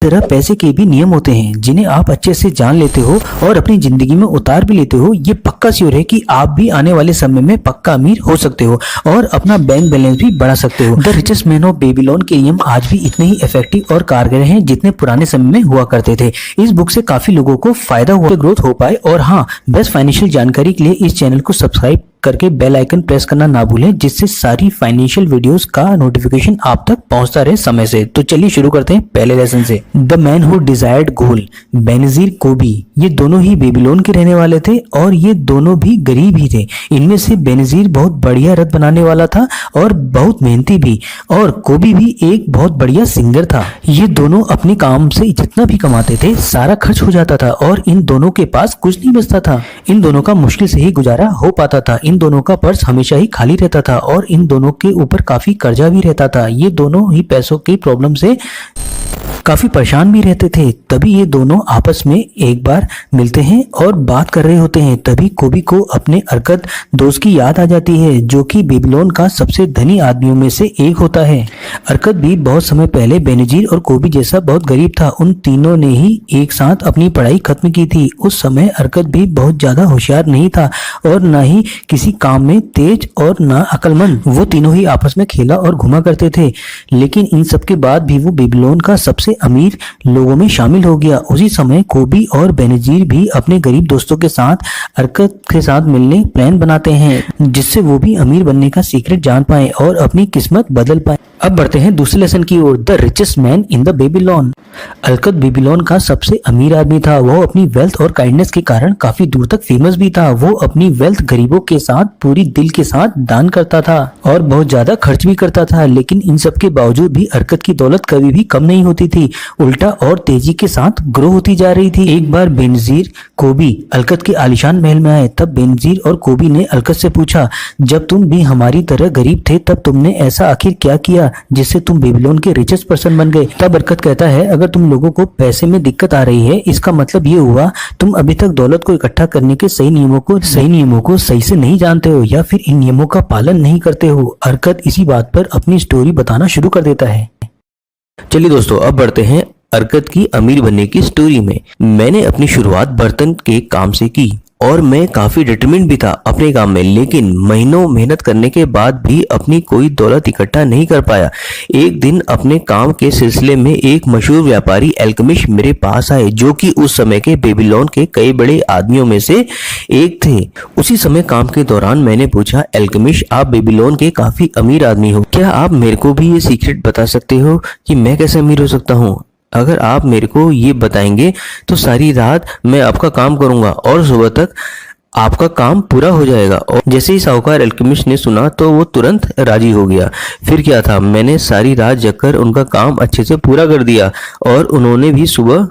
तरह पैसे के भी नियम होते हैं जिन्हें आप अच्छे से जान लेते हो और अपनी जिंदगी में उतार भी लेते हो। ये पक्का श्योर है कि आप भी आने वाले समय में पक्का अमीर हो सकते हो और अपना बैंक बैलेंस भी बढ़ा सकते हो। The richest man of Babylon के नियम आज भी इतने ही इफेक्टिव और कारगर हैं जितने पुराने समय में हुआ करते थे। इस बुक से काफी लोगों को फायदा हुआ, ग्रोथ हो पाए। और हाँ, बेस्ट फाइनेंशियल जानकारी के लिए इस चैनल को सब्सक्राइब करके बेल आइकन प्रेस करना ना भूलें, जिससे सारी फाइनेंशियल वीडियोस का नोटिफिकेशन आप तक पहुंचता रहे समय से। तो चलिए शुरू करते हैं पहले लेसन से। The man who desired gold, Benazir कोबी, ये दोनों ही बेबीलोन के रहने वाले थे और ये दोनों भी गरीब ही थे। इनमें से बेनजीर बहुत बढ़िया रथ बनाने वाला था और बहुत मेहनती भी, और कोबी भी एक बहुत बढ़िया सिंगर था। ये दोनों अपने काम से जितना भी कमाते थे सारा खर्च हो जाता था और इन दोनों के पास कुछ नहीं बचता था। इन दोनों का मुश्किल से ही गुजारा हो पाता था। इन दोनों का पर्स हमेशा ही खाली रहता था और इन दोनों के ऊपर काफी कर्जा भी रहता था। ये दोनों ही पैसों की प्रॉब्लम से काफी परेशान भी रहते थे। तभी ये दोनों आपस में एक बार मिलते हैं और बात कर रहे होते हैं। तभी कोबी को अपने अरकत दोस्त की याद आ जाती है, जो कि बेबीलोन का सबसे धनी आदमियों में से एक होता है। अरकत भी बहुत समय पहले बेनजीर और कोबी जैसा बहुत गरीब था। उन तीनों ने ही एक साथ अपनी पढ़ाई खत्म की थी। उस समय अरकत भी बहुत ज्यादा होशियार नहीं था और न ही किसी काम में तेज और न अक्लमंद। वो तीनों ही आपस में खेला और घुमा करते थे, लेकिन इन सब के बाद भी वो बेबीलोन का सबसे अमीर लोगों में शामिल हो गया। उसी समय कोबी और बेनजीर भी अपने गरीब दोस्तों के साथ अरकत के साथ मिलने प्लान बनाते हैं, जिससे वो भी अमीर बनने का सीक्रेट जान पाए और अपनी किस्मत बदल पाए। अब बढ़ते हैं दूसरे लेसन की ओर। The richest man in the Babylon. Arkad Babylon का सबसे अमीर आदमी था। वो अपनी वेल्थ और काइंडनेस के कारण काफी दूर तक फेमस भी था। वो अपनी वेल्थ गरीबों के साथ पूरी दिल के साथ दान करता था और बहुत ज्यादा खर्च भी करता था। लेकिन इन सब के बावजूद भी अरकत की दौलत कभी भी कम नहीं होती थी, उल्टा और तेजी के साथ ग्रो होती जा रही थी। एक बार बेनजीर कोबी अरकत के आलीशान महल में आए। तब बेनजीर और कोबी ने अरकत से पूछा, जब तुम भी हमारी तरह गरीब थे तब तुमने ऐसा आखिर क्या किया जिससे तुम बेबीलोन के रिचेस्ट पर्सन बन गए? तब अरकत कहता है, अगर तुम लोगों को पैसे में दिक्कत आ रही है, इसका मतलब ये हुआ तुम अभी तक दौलत को इकट्ठा करने के सही नियमों को सही से नहीं जानते हो या फिर इन नियमों का पालन नहीं करते हो। अरकत इसी बात पर अपनी स्टोरी बताना शुरू कर देता है। चलिए दोस्तों, अब बढ़ते हैं अरकत की अमीर बनने की स्टोरी में। मैंने अपनी शुरुआत बर्तन के काम से की और मैं काफी डिटरमिन्ड भी था अपने काम में, लेकिन महीनों मेहनत करने के बाद भी अपनी कोई दौलत इकट्ठा नहीं कर पाया। एक दिन अपने काम के सिलसिले में एक मशहूर व्यापारी अल्केमिस्ट मेरे पास आए, जो कि उस समय के बेबीलोन के कई बड़े आदमियों में से एक थे। उसी समय काम के दौरान मैंने पूछा, अल्केमिस्ट, आप बेबीलोन के काफी अमीर आदमी हो, क्या आप मेरे को भी ये सीक्रेट बता सकते हो कि मैं कैसे अमीर हो सकता हूँ? अगर आप मेरे को ये बताएंगे तो सारी रात मैं आपका काम करूंगा और सुबह तक आपका काम पूरा हो जाएगा। और जैसे ही साहूकार अल्केमिस्ट ने सुना तो वो तुरंत राजी हो गया। फिर क्या था, मैंने सारी रात जगकर उनका काम अच्छे से पूरा कर दिया और उन्होंने भी सुबह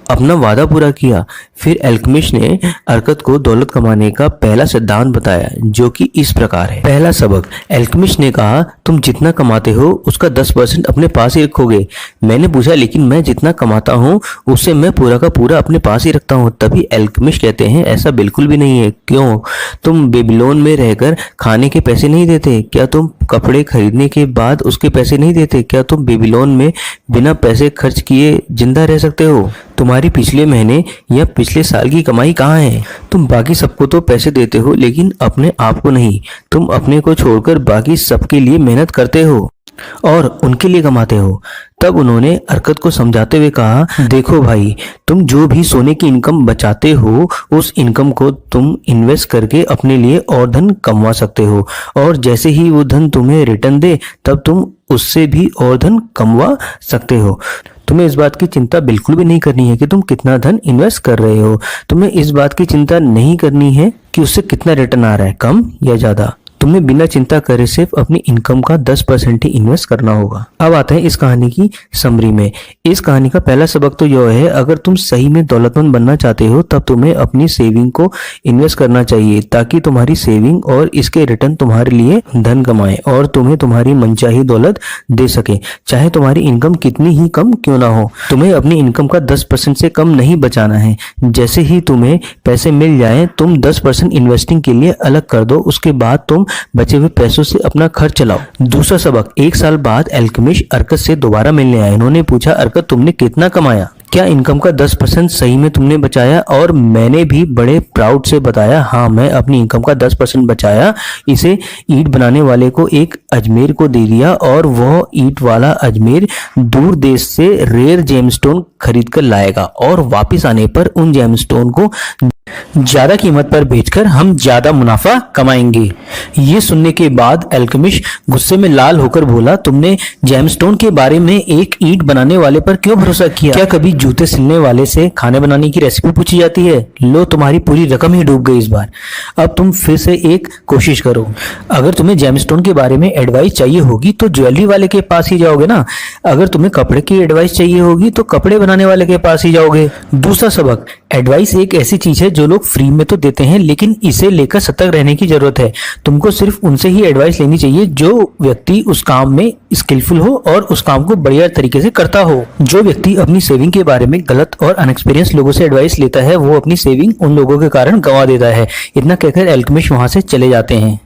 अपना वादा पूरा किया। फिर अल्केमिस्ट ने अरकत को दौलत कमाने का पहला सिद्धांत बताया, जो कि इस प्रकार है। पहला सबक, अल्केमिस्ट ने कहा, तुम जितना कमाते हो उसका 10% अपने पास ही रखोगे। मैंने पूछा, लेकिन मैं जितना कमाता हूँ उससे मैं पूरा का पूरा अपने पास ही रखता हूँ। तभी अल्केमिस्ट कहते हैं, ऐसा बिल्कुल भी नहीं है। क्यों? तुम बेबीलोन में रहकर खाने के पैसे नहीं देते? क्या तुम कपड़े खरीदने के बाद उसके पैसे नहीं देते? क्या तुम बेबीलोन में बिना पैसे खर्च किए जिंदा रह सकते हो? तुम्हारी पिछले महीने या पिछले साल की कमाई कहाँ है? तुम बाकी सबको तो पैसे देते हो, लेकिन अपने आप को नहीं। तुम अपने को छोड़कर बाकी सबके लिए मेहनत करते हो और उनके लिए कमाते हो। तब उन्होंने अरकत को समझाते हुए कहा, देखो भाई, तुम जो भी सोने की इनकम बचाते हो उस इनकम को तुम इन्वेस्ट करके अपने लिए और धन कमा सकते हो, और जैसे ही वो धन तुम्हें रिटर्न दे तब तुम उससे भी और धन कमवा सकते हो। तुम्हें इस बात की चिंता बिल्कुल भी नहीं करनी है कि तुम कितना धन इन्वेस्ट कर रहे हो। तुम्हें इस बात की चिंता नहीं करनी है कि उससे कितना रिटर्न आ रहा है, कम या ज्यादा। तुम्हें बिना चिंता करे सिर्फ अपनी इनकम का 10% ही इन्वेस्ट करना होगा। अब आते हैं इस कहानी की समरी में। इस कहानी का पहला सबक तो यह है, अगर तुम सही में दौलतमंद बनना चाहते हो तब तुम्हें अपनी सेविंग को इन्वेस्ट करना चाहिए, ताकि तुम्हारी सेविंग और इसके रिटर्न तुम्हारे लिए धन कमाए और तुम्हें तुम्हारी मनचाही दौलत दे सके, चाहे तुम्हारी इनकम कितनी ही कम क्यों ना हो। तुम्हें अपनी इनकम का 10% से कम नहीं बचाना है। जैसे ही तुम्हें पैसे मिल जाए तुम 10% इन्वेस्टिंग के लिए अलग कर दो। उसके बाद तुम बचे हुए पैसों से अपना खर्च चलाओ। दूसरा सबक, 1 साल बाद अल्केमिस्ट अर्कत से दोबारा मिलने आए। इन्होंने पूछा, अर्कत तुमने कितना कमाया? क्या इनकम का 10% सही में तुमने बचाया? और मैंने भी बड़े प्राउड से बताया, हाँ मैं अपनी इनकम का 10% बचाया, इसे ईंट बनाने वाले को एक अजमेर को दे दिया और वह ईंट वाला अजमेर दूर देश से रेयर जेमस्टोन खरीद कर लाएगा और वापस आने पर उन जेमस्टोन को ज्यादा कीमत पर बेचकर हम ज्यादा मुनाफा कमाएंगे। ये सुनने के बाद अल्केमिस्ट गुस्से में लाल होकर बोला, तुमने जेमस्टोन के बारे में एक ईंट बनाने वाले पर क्यों भरोसा किया? क्या कभी जूते सिलने वाले से खाने बनाने की रेसिपी पूछी जाती है? लो, तुम्हारी पूरी रकम ही डूब गई इस बार। अब तुम फिर से एक कोशिश करो। अगर तुम्हें जेमस्टोन के बारे में एडवाइस चाहिए होगी तो ज्वेलरी वाले के पास ही जाओगे ना। अगर तुम्हें कपड़े की एडवाइस चाहिए होगी तो कपड़े बनाने वाले के पास ही जाओगे। दूसरा सबक, एडवाइस एक ऐसी चीज है जो लोग फ्री में तो देते हैं, लेकिन इसे लेकर सतर्क रहने की जरूरत है। तुमको सिर्फ उनसे ही एडवाइस लेनी चाहिए जो व्यक्ति उस काम में स्किलफुल हो और उस काम को बढ़िया तरीके से करता हो। जो व्यक्ति अपनी सेविंग के बारे में गलत और अनएक्सपीरियंस लोगों से एडवाइस लेता है वो अपनी सेविंग उन लोगों के कारण गंवा देता है। इतना कहकर अल्केमिस्ट वहां से चले जाते हैं।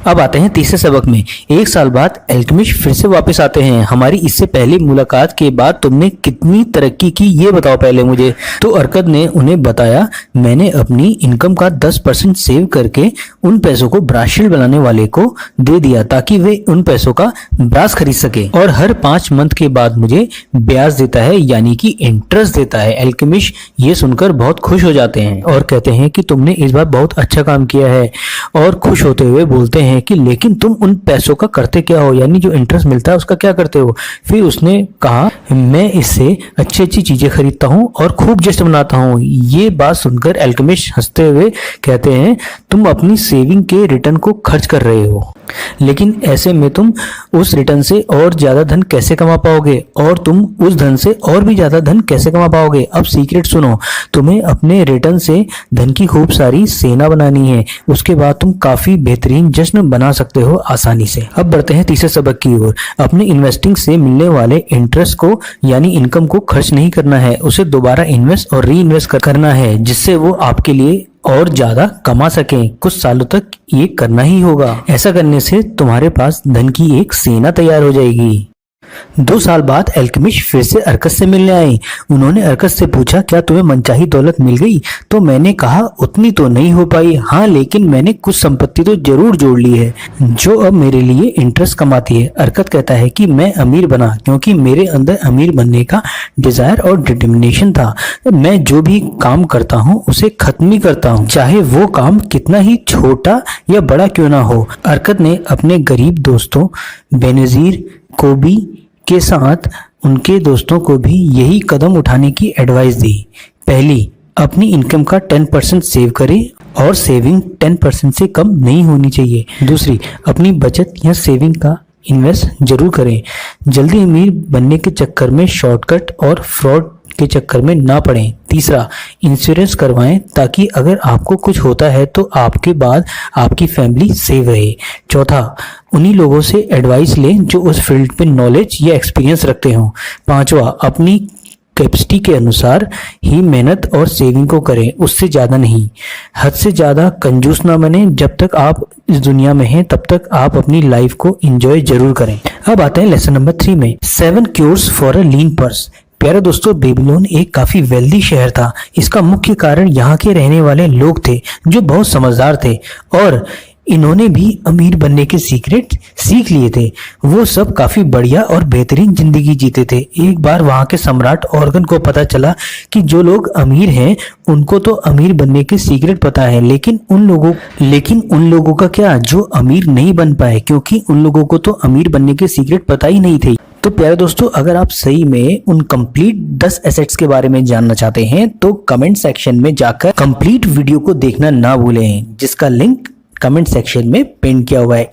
अब आते हैं तीसरे सबक में। 1 साल बाद अल्केमिस्ट फिर से वापस आते हैं। हमारी इससे पहली मुलाकात के बाद तुमने कितनी तरक्की की ये बताओ पहले मुझे। तो अर्कत ने उन्हें बताया, मैंने अपनी इनकम का 10% सेव करके उन पैसों को ब्रास बनाने वाले को दे दिया ताकि वे उन पैसों का ब्रास खरीद सके और हर 5 मंथ के बाद मुझे ब्याज देता है, यानी कि इंटरेस्ट देता है। अल्केमिस्ट ये सुनकर बहुत खुश हो जाते हैं और कहते हैं कि तुमने इस बार बहुत अच्छा काम किया है और खुश होते हुए बोलते हैं कि लेकिन तुम उन पैसों का करते क्या हो, यानी जो इंटरेस्ट मिलता है उसका क्या करते हो? फिर उसने कहा, मैं इससे अच्छी अच्छी चीजें खरीदता हूँ और खूब जश्न मनाता हूँ। ये बात सुनकर अल्केमिस्ट हंसते हुए कहते हैं, तुम अपनी सेविंग के रिटर्न को खर्च कर रहे हो, लेकिन ऐसे में तुम उस रिटर्न से और ज्यादा धन कैसे कमा पाओगे और तुम उस धन से और भी ज्यादा धन कैसे कमा पाओगे? अब सीक्रेट सुनो, तुम्हें अपने रिटर्न से धन की खूब सारी सेना बनानी है, उसके बाद तुम काफी बेहतरीन जश्न बना सकते हो आसानी से। अब बढ़ते हैं तीसरे सबक की ओर। अपने इन्वेस्टिंग से मिलने वाले इंटरेस्ट को यानी इनकम को खर्च नहीं करना है, उसे दोबारा इन्वेस्ट और री इन्वेस्ट करना है जिससे वो आपके लिए और ज्यादा कमा सकें। कुछ सालों तक ये करना ही होगा। ऐसा करने से तुम्हारे पास धन की एक सेना तैयार हो जाएगी। 2 साल बाद अल्केमिस्ट फिर से अर्कत से मिलने आए। उन्होंने अर्कत से पूछा, क्या तुम्हें मनचाही दौलत मिल गई? तो मैंने कहा, उतनी तो नहीं हो पाई, हाँ लेकिन मैंने कुछ संपत्ति तो जरूर जोड़ ली है जो अब मेरे लिए इंटरेस्ट कमाती है। अर्कत कहता है कि मैं अमीर बना क्योंकि मेरे अंदर अमीर बनने का डिजायर और डिटर्मिनेशन था। मैं जो भी काम करता हूँ उसे खत्म ही करता हूँ, चाहे वो काम कितना ही छोटा या बड़ा क्यों ना हो। अर्कत ने अपने गरीब दोस्तों बेनजीर कोबी के साथ उनके दोस्तों को भी यही कदम उठाने की एडवाइस दी। पहली, अपनी इनकम का 10% सेव करें और सेविंग 10% से कम नहीं होनी चाहिए। दूसरी, अपनी बचत या सेविंग का इन्वेस्ट जरूर करें। जल्दी अमीर बनने के चक्कर में शॉर्टकट और फ्रॉड के चक्कर में ना पड़ें। तीसरा, इंश्योरेंस करवाएं ताकि अगर आपको कुछ होता है तो आपके बाद आपकी फैमिली सेव रहे। चौथा, उन्हीं लोगों से एडवाइस लें जो उस फील्ड पे नॉलेज या एक्सपीरियंस रखते हों। पांचवा, अपनी कैपेसिटी के अनुसार ही मेहनत और सेविंग को करें, उससे ज्यादा नहीं। हद से ज्यादा कंजूस ना बने। जब तक आप इस दुनिया में हैं तब तक आप अपनी लाइफ को एंजॉय जरूर करें। अब आते हैं लेसन नंबर 3 में, 7 cures for a lean purse. प्यारे दोस्तों, बेबीलोन एक काफी वेल्दी शहर था। इसका मुख्य कारण यहाँ के रहने वाले लोग थे जो बहुत समझदार थे और इन्होंने भी अमीर बनने के सीक्रेट सीख लिए थे। वो सब काफी बढ़िया और बेहतरीन जिंदगी जीते थे। एक बार वहां के सम्राट ऑर्गन को पता चला कि जो लोग अमीर हैं उनको तो अमीर बनने के सीक्रेट पता है, लेकिन उन लोगों का क्या जो अमीर नहीं बन पाए, क्योंकि उन लोगों को तो अमीर बनने के सीक्रेट पता ही नहीं थे। तो प्यारे दोस्तों, अगर आप सही में उन कंप्लीट 10 एसेट्स के बारे में जानना चाहते हैं तो कमेंट सेक्शन में जाकर कंप्लीट वीडियो को देखना ना भूलें, जिसका लिंक कमेंट सेक्शन में पिन किया हुआ है।